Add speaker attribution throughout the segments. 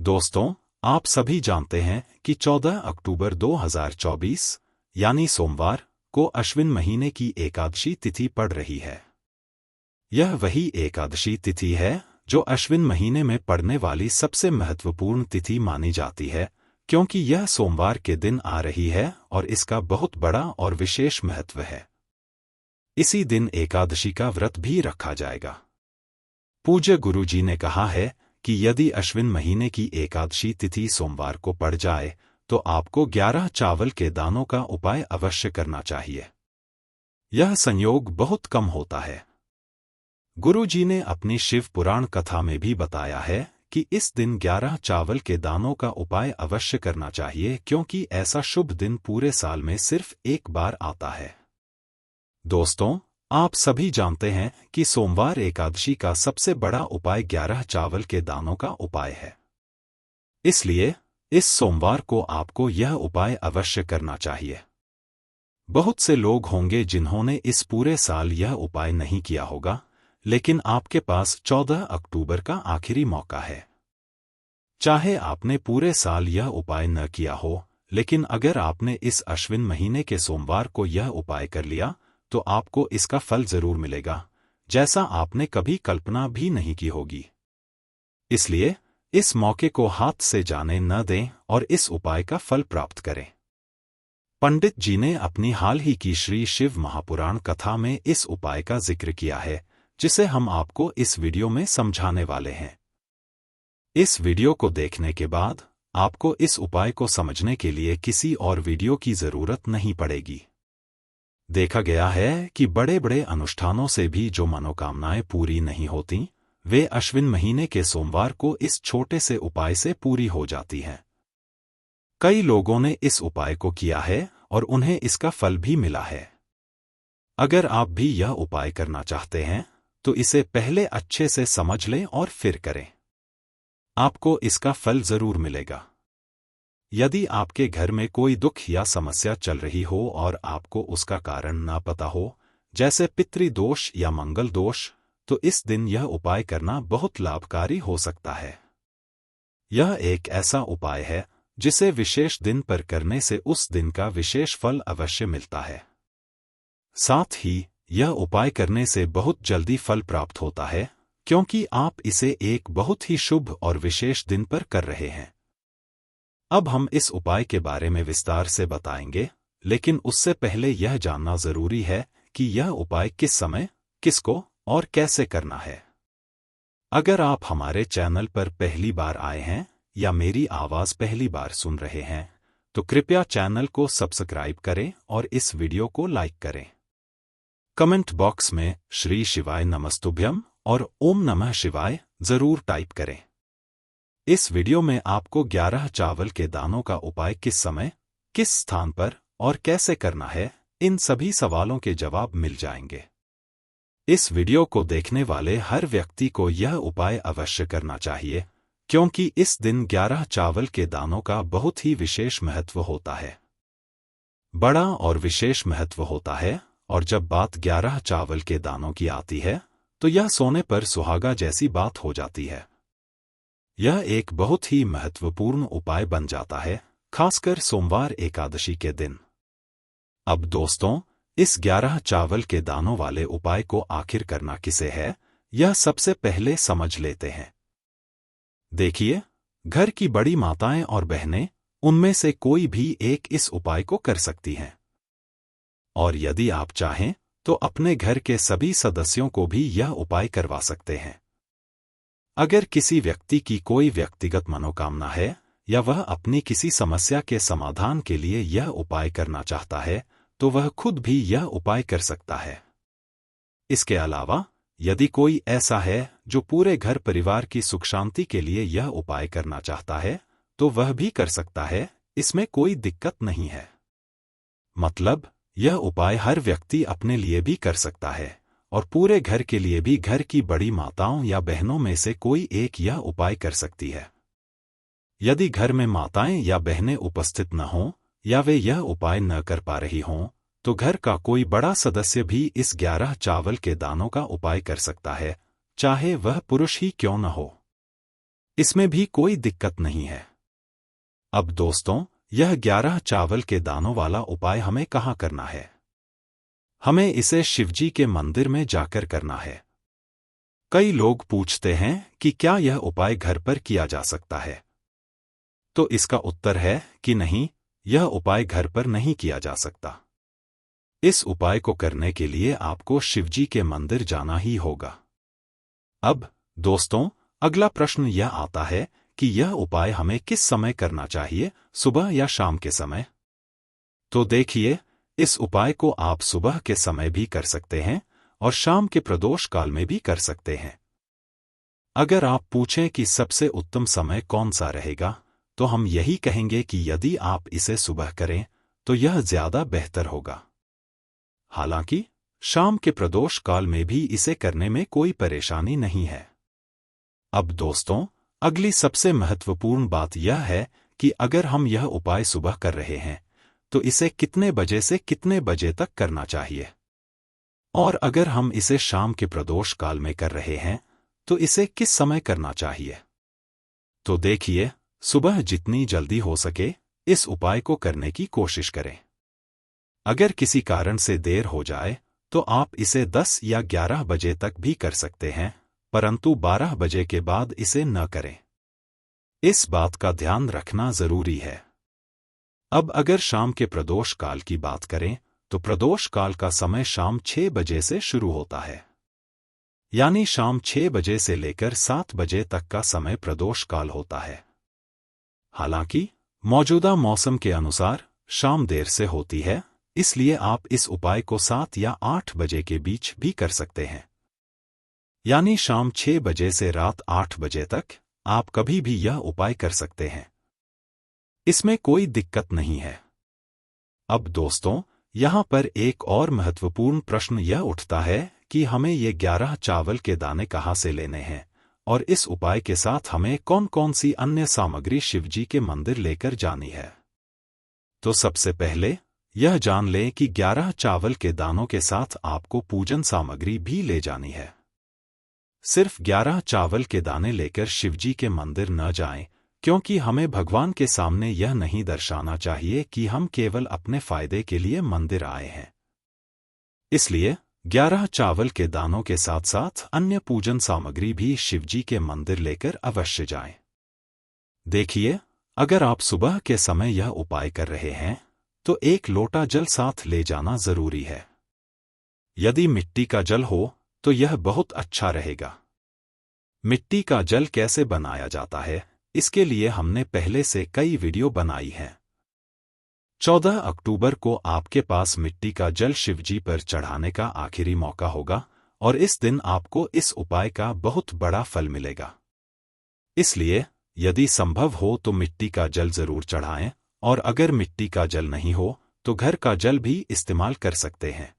Speaker 1: दोस्तों, आप सभी जानते हैं कि 14 अक्टूबर 2024 यानी सोमवार को अश्विन महीने की एकादशी तिथि पड़ रही है। यह वही एकादशी तिथि है जो अश्विन महीने में पड़ने वाली सबसे महत्वपूर्ण तिथि मानी जाती है, क्योंकि यह सोमवार के दिन आ रही है और इसका बहुत बड़ा और विशेष महत्व है। इसी दिन एकादशी का व्रत भी रखा जाएगा। पूज्य गुरु जी ने कहा है कि यदि अश्विन महीने की एकादशी तिथि सोमवार को पड़ जाए तो आपको 11 चावल के दानों का उपाय अवश्य करना चाहिए। यह संयोग बहुत कम होता है। गुरु जी ने अपनी शिव पुराण कथा में भी बताया है कि इस दिन 11 चावल के दानों का उपाय अवश्य करना चाहिए, क्योंकि ऐसा शुभ दिन पूरे साल में सिर्फ एक बार आता है। दोस्तों, आप सभी जानते हैं कि सोमवार एकादशी का सबसे बड़ा उपाय 11 चावल के दानों का उपाय है। इसलिए इस सोमवार को आपको यह उपाय अवश्य करना चाहिए। बहुत से लोग होंगे जिन्होंने इस पूरे साल यह उपाय नहीं किया होगा, लेकिन आपके पास 14 अक्टूबर का आखिरी मौका है। चाहे आपने पूरे साल यह उपाय न किया हो, लेकिन अगर आपने इस अश्विन महीने के सोमवार को यह उपाय कर लिया तो आपको इसका फल जरूर मिलेगा, जैसा आपने कभी कल्पना भी नहीं की होगी। इसलिए इस मौके को हाथ से जाने न दें और इस उपाय का फल प्राप्त करें। पंडित जी ने अपनी हाल ही की श्री शिव महापुराण कथा में इस उपाय का जिक्र किया है, जिसे हम आपको इस वीडियो में समझाने वाले हैं। इस वीडियो को देखने के बाद आपको इस उपाय को समझने के लिए किसी और वीडियो की जरूरत नहीं पड़ेगी। देखा गया है कि बड़े बड़े अनुष्ठानों से भी जो मनोकामनाएं पूरी नहीं होती, वे अश्विन महीने के सोमवार को इस छोटे से उपाय से पूरी हो जाती हैं। कई लोगों ने इस उपाय को किया है और उन्हें इसका फल भी मिला है। अगर आप भी यह उपाय करना चाहते हैं तो इसे पहले अच्छे से समझ लें और फिर करें। आपको इसका फल जरूर मिलेगा। यदि आपके घर में कोई दुख या समस्या चल रही हो और आपको उसका कारण ना पता हो, जैसे पितृदोष या मंगल दोष, तो इस दिन यह उपाय करना बहुत लाभकारी हो सकता है। यह एक ऐसा उपाय है जिसे विशेष दिन पर करने से उस दिन का विशेष फल अवश्य मिलता है। साथ ही यह उपाय करने से बहुत जल्दी फल प्राप्त होता है, क्योंकि आप इसे एक बहुत ही शुभ और विशेष दिन पर कर रहे हैं। अब हम इस उपाय के बारे में विस्तार से बताएंगे, लेकिन उससे पहले यह जानना जरूरी है कि यह उपाय किस समय, किसको और कैसे करना है। अगर आप हमारे चैनल पर पहली बार आए हैं या मेरी आवाज पहली बार सुन रहे हैं, तो कृपया चैनल को सब्सक्राइब करें और इस वीडियो को लाइक करें। कमेंट बॉक्स में श्री शिवाय नमस्तुभ्यम और ओम नमः शिवाय जरूर टाइप करें। इस वीडियो में आपको 11 चावल के दानों का उपाय किस समय, किस स्थान पर और कैसे करना है, इन सभी सवालों के जवाब मिल जाएंगे। इस वीडियो को देखने वाले हर व्यक्ति को यह उपाय अवश्य करना चाहिए, क्योंकि इस दिन 11 चावल के दानों का बहुत ही विशेष महत्व होता है। बड़ा और विशेष महत्व होता है, और जब बात 11 चावल के दानों की आती है तो यह सोने पर सुहागा जैसी बात हो जाती है। यह एक बहुत ही महत्वपूर्ण उपाय बन जाता है, खासकर सोमवार एकादशी के दिन। अब दोस्तों, इस 11 चावल के दानों वाले उपाय को आखिर करना किसे है, यह सबसे पहले समझ लेते हैं। देखिए, घर की बड़ी माताएं और बहनें, उनमें से कोई भी एक इस उपाय को कर सकती हैं। और यदि आप चाहें तो अपने घर के सभी सदस्यों को भी यह उपाय करवा सकते हैं। अगर किसी व्यक्ति की कोई व्यक्तिगत मनोकामना है या वह अपनी किसी समस्या के समाधान के लिए यह उपाय करना चाहता है, तो वह खुद भी यह उपाय कर सकता है। इसके अलावा यदि कोई ऐसा है जो पूरे घर परिवार की सुख शांति के लिए यह उपाय करना चाहता है, तो वह भी कर सकता है, इसमें कोई दिक्कत नहीं है। मतलब, यह उपाय हर व्यक्ति अपने लिए भी कर सकता है और पूरे घर के लिए भी घर की बड़ी माताओं या बहनों में से कोई एक यह उपाय कर सकती है। यदि घर में माताएं या बहनें उपस्थित न हों या वे यह उपाय न कर पा रही हों, तो घर का कोई बड़ा सदस्य भी इस 11 चावल के दानों का उपाय कर सकता है, चाहे वह पुरुष ही क्यों न हो। इसमें भी कोई दिक्कत नहीं है। अब दोस्तों, यह 11 चावल के दानों वाला उपाय हमें कहाँ करना है? हमें इसे शिवजी के मंदिर में जाकर करना है। कई लोग पूछते हैं कि क्या यह उपाय घर पर किया जा सकता है? तो इसका उत्तर है कि नहीं, यह उपाय घर पर नहीं किया जा सकता। इस उपाय को करने के लिए आपको शिवजी के मंदिर जाना ही होगा। अब दोस्तों, अगला प्रश्न यह आता है कि यह उपाय हमें किस समय करना चाहिए, सुबह या शाम के समय? तो देखिए, इस उपाय को आप सुबह के समय भी कर सकते हैं और शाम के प्रदोष काल में भी कर सकते हैं। अगर आप पूछें कि सबसे उत्तम समय कौन सा रहेगा, तो हम यही कहेंगे कि यदि आप इसे सुबह करें तो यह ज्यादा बेहतर होगा। हालांकि शाम के प्रदोष काल में भी इसे करने में कोई परेशानी नहीं है। अब दोस्तों, अगली सबसे महत्वपूर्ण बात यह है कि अगर हम यह उपाय सुबह कर रहे हैं तो इसे कितने बजे से कितने बजे तक करना चाहिए, और अगर हम इसे शाम के प्रदोष काल में कर रहे हैं तो इसे किस समय करना चाहिए? तो देखिए, सुबह जितनी जल्दी हो सके इस उपाय को करने की कोशिश करें। अगर किसी कारण से देर हो जाए तो आप इसे 10 या 11 बजे तक भी कर सकते हैं, परंतु 12 बजे के बाद इसे न करें। इस बात का ध्यान रखना जरूरी है। अब अगर शाम के प्रदोष काल की बात करें तो प्रदोष काल का समय शाम 6 बजे से शुरू होता है, यानी शाम 6 बजे से लेकर 7 बजे तक का समय प्रदोष काल होता है। हालांकि मौजूदा मौसम के अनुसार शाम देर से होती है, इसलिए आप इस उपाय को 7 या 8 बजे के बीच भी कर सकते हैं, यानी शाम 6 बजे से रात 8 बजे तक आप कभी भी यह उपाय कर सकते हैं। इसमें कोई दिक्कत नहीं है। अब दोस्तों, यहाँ पर एक और महत्वपूर्ण प्रश्न यह उठता है कि हमें ये 11 चावल के दाने कहाँ से लेने हैं और इस उपाय के साथ हमें कौन कौन सी अन्य सामग्री शिवजी के मंदिर लेकर जानी है। तो सबसे पहले यह जान लें कि 11 चावल के दानों के साथ आपको पूजन सामग्री भी ले जानी है। सिर्फ 11 चावल के दाने लेकर शिवजी के मंदिर न जाएं, क्योंकि हमें भगवान के सामने यह नहीं दर्शाना चाहिए कि हम केवल अपने फायदे के लिए मंदिर आए हैं। इसलिए 11 चावल के दानों के साथ साथ अन्य पूजन सामग्री भी शिवजी के मंदिर लेकर अवश्य जाएं। देखिए, अगर आप सुबह के समय यह उपाय कर रहे हैं तो 1 लोटा जल साथ ले जाना जरूरी है। यदि मिट्टी का जल हो तो यह बहुत अच्छा रहेगा। मिट्टी का जल कैसे बनाया जाता है, इसके लिए हमने पहले से कई वीडियो बनाई हैं। 14 अक्टूबर को आपके पास मिट्टी का जल शिवजी पर चढ़ाने का आखिरी मौका होगा और इस दिन आपको इस उपाय का बहुत बड़ा फल मिलेगा। इसलिए यदि संभव हो तो मिट्टी का जल जरूर चढ़ाएं, और अगर मिट्टी का जल नहीं हो तो घर का जल भी इस्तेमाल कर सकते हैं।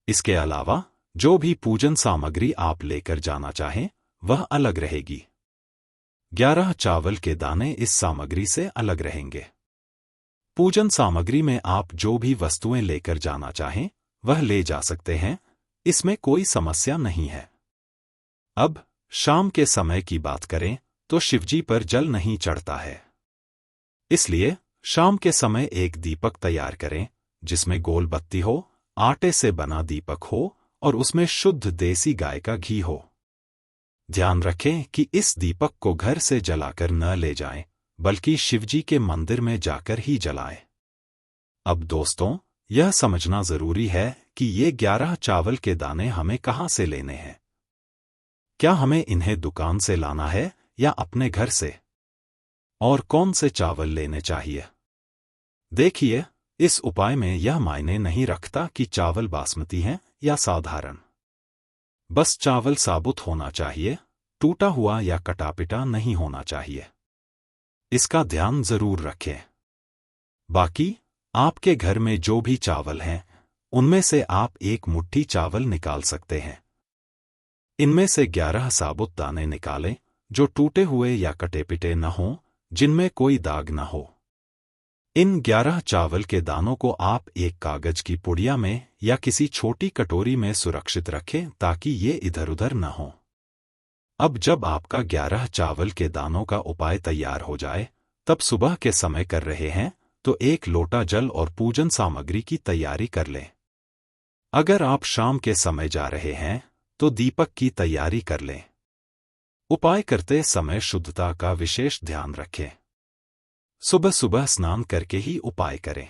Speaker 1: इसके अलावा जो भी पूजन सामग्री आप लेकर जाना चाहें वह अलग रहेगी। 11 चावल के दाने इस सामग्री से अलग रहेंगे। पूजन सामग्री में आप जो भी वस्तुएं लेकर जाना चाहें वह ले जा सकते हैं, इसमें कोई समस्या नहीं है। अब शाम के समय की बात करें तो शिवजी पर जल नहीं चढ़ता है, इसलिए शाम के समय एक दीपक तैयार करें जिसमें गोल बत्ती हो, आटे से बना दीपक हो और उसमें शुद्ध देसी गाय का घी हो। ध्यान रखें कि इस दीपक को घर से जलाकर न ले जाएं, बल्कि शिवजी के मंदिर में जाकर ही जलाएं। अब दोस्तों, यह समझना जरूरी है कि ये 11 चावल के दाने हमें कहाँ से लेने हैं। क्या हमें इन्हें दुकान से लाना है या अपने घर से? और कौन से चावल लेने चाहिए? देखिए, इस उपाय में यह मायने नहीं रखता कि चावल बासमती हैं या साधारण। बस चावल साबुत होना चाहिए, टूटा हुआ या कटापिटा नहीं होना चाहिए। इसका ध्यान जरूर रखें। बाकी आपके घर में जो भी चावल हैं उनमें से आप एक मुट्ठी चावल निकाल सकते हैं। इनमें से 11 साबुत दाने निकालें जो टूटे हुए या कटे पिटे न हों, जिनमें कोई दाग न हो। इन 11 चावल के दानों को आप एक कागज की पुड़िया में या किसी छोटी कटोरी में सुरक्षित रखें ताकि ये इधर उधर न हों। अब जब आपका 11 चावल के दानों का उपाय तैयार हो जाए, तब सुबह के समय कर रहे हैं तो 1 लोटा जल और पूजन सामग्री की तैयारी कर लें। अगर आप शाम के समय जा रहे हैं तो दीपक की तैयारी कर लें। उपाय करते समय शुद्धता का विशेष ध्यान रखें। सुबह सुबह स्नान करके ही उपाय करें।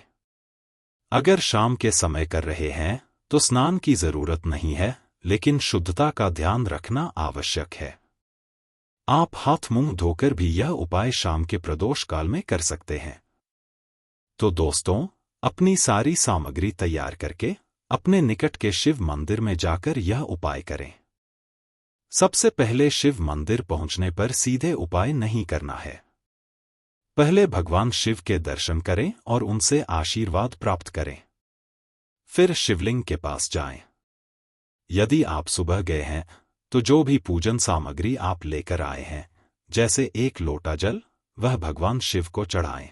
Speaker 1: अगर शाम के समय कर रहे हैं तो स्नान की जरूरत नहीं है, लेकिन शुद्धता का ध्यान रखना आवश्यक है। आप हाथ मुंह धोकर भी यह उपाय शाम के प्रदोष काल में कर सकते हैं। तो दोस्तों, अपनी सारी सामग्री तैयार करके अपने निकट के शिव मंदिर में जाकर यह उपाय करें। सबसे पहले शिव मंदिर पहुंचने पर सीधे उपाय नहीं करना है। पहले भगवान शिव के दर्शन करें और उनसे आशीर्वाद प्राप्त करें। फिर शिवलिंग के पास जाएं। यदि आप सुबह गए हैं तो जो भी पूजन सामग्री आप लेकर आए हैं, जैसे 1 लोटा जल, वह भगवान शिव को चढ़ाएं।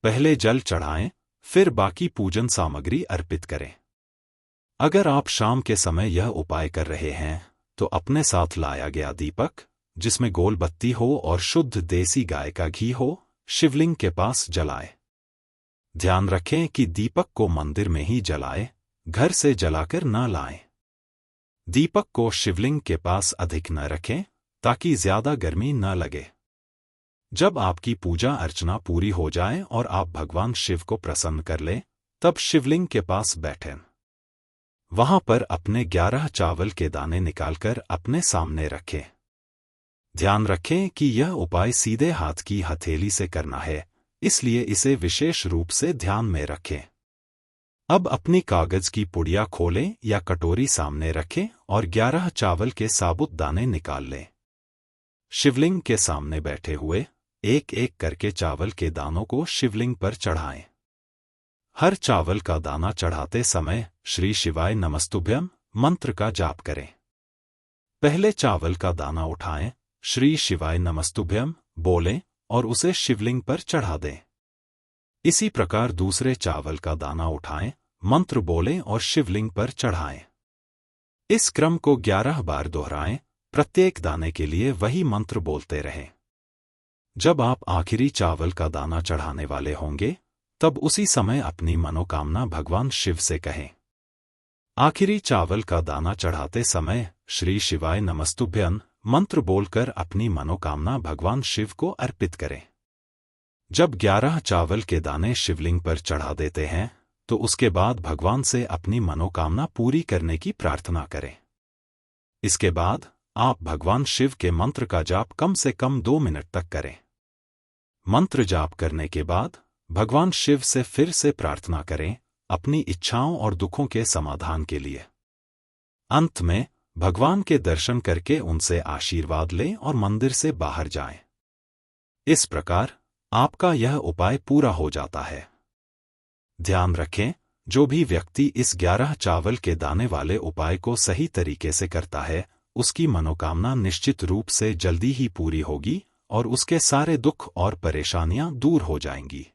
Speaker 1: पहले जल चढ़ाएं, फिर बाकी पूजन सामग्री अर्पित करें। अगर आप शाम के समय यह उपाय कर रहे हैं तो अपने साथ लाया गया दीपक, जिसमें गोल बत्ती हो और शुद्ध देसी गाय का घी हो, शिवलिंग के पास जलाएं। ध्यान रखें कि दीपक को मंदिर में ही जलाएं, घर से जलाकर न लाएं। दीपक को शिवलिंग के पास अधिक न रखें ताकि ज्यादा गर्मी न लगे। जब आपकी पूजा अर्चना पूरी हो जाए और आप भगवान शिव को प्रसन्न कर लें, तब शिवलिंग के पास बैठें। वहां पर अपने 11 चावल के दाने निकालकर अपने सामने रखें। ध्यान रखें कि यह उपाय सीधे हाथ की हथेली से करना है, इसलिए इसे विशेष रूप से ध्यान में रखें। अब अपनी कागज की पुड़िया खोलें या कटोरी सामने रखें और 11 चावल के साबुत दाने निकाल लें। शिवलिंग के सामने बैठे हुए एक एक करके चावल के दानों को शिवलिंग पर चढ़ाएं। हर चावल का दाना चढ़ाते समय श्री शिवाय नमस्तुभ्यम मंत्र का जाप करें। पहले चावल का दाना उठाएं, श्री शिवाय नमस्तुभ्यम बोलें और उसे शिवलिंग पर चढ़ा दें। इसी प्रकार दूसरे चावल का दाना उठाएं, मंत्र बोलें और शिवलिंग पर चढ़ाएं। इस क्रम को 11 बार दोहराएं, प्रत्येक दाने के लिए वही मंत्र बोलते रहें। जब आप आखिरी चावल का दाना चढ़ाने वाले होंगे, तब उसी समय अपनी मनोकामना भगवान शिव से कहें। आखिरी चावल का दाना चढ़ाते समय श्री शिवाय नमस्तुभ्यम मंत्र बोलकर अपनी मनोकामना भगवान शिव को अर्पित करें। जब 11 चावल के दाने शिवलिंग पर चढ़ा देते हैं, तो उसके बाद भगवान से अपनी मनोकामना पूरी करने की प्रार्थना करें। इसके बाद आप भगवान शिव के मंत्र का जाप कम से कम 2 मिनट तक करें। मंत्र जाप करने के बाद भगवान शिव से फिर से प्रार्थना करें अपनी इच्छाओं और दुखों के समाधान के लिए। अंत में भगवान के दर्शन करके उनसे आशीर्वाद लें और मंदिर से बाहर जाएं। इस प्रकार आपका यह उपाय पूरा हो जाता है। ध्यान रखें, जो भी व्यक्ति इस 11 चावल के दाने वाले उपाय को सही तरीके से करता है, उसकी मनोकामना निश्चित रूप से जल्दी ही पूरी होगी और उसके सारे दुख और परेशानियां दूर हो जाएंगी।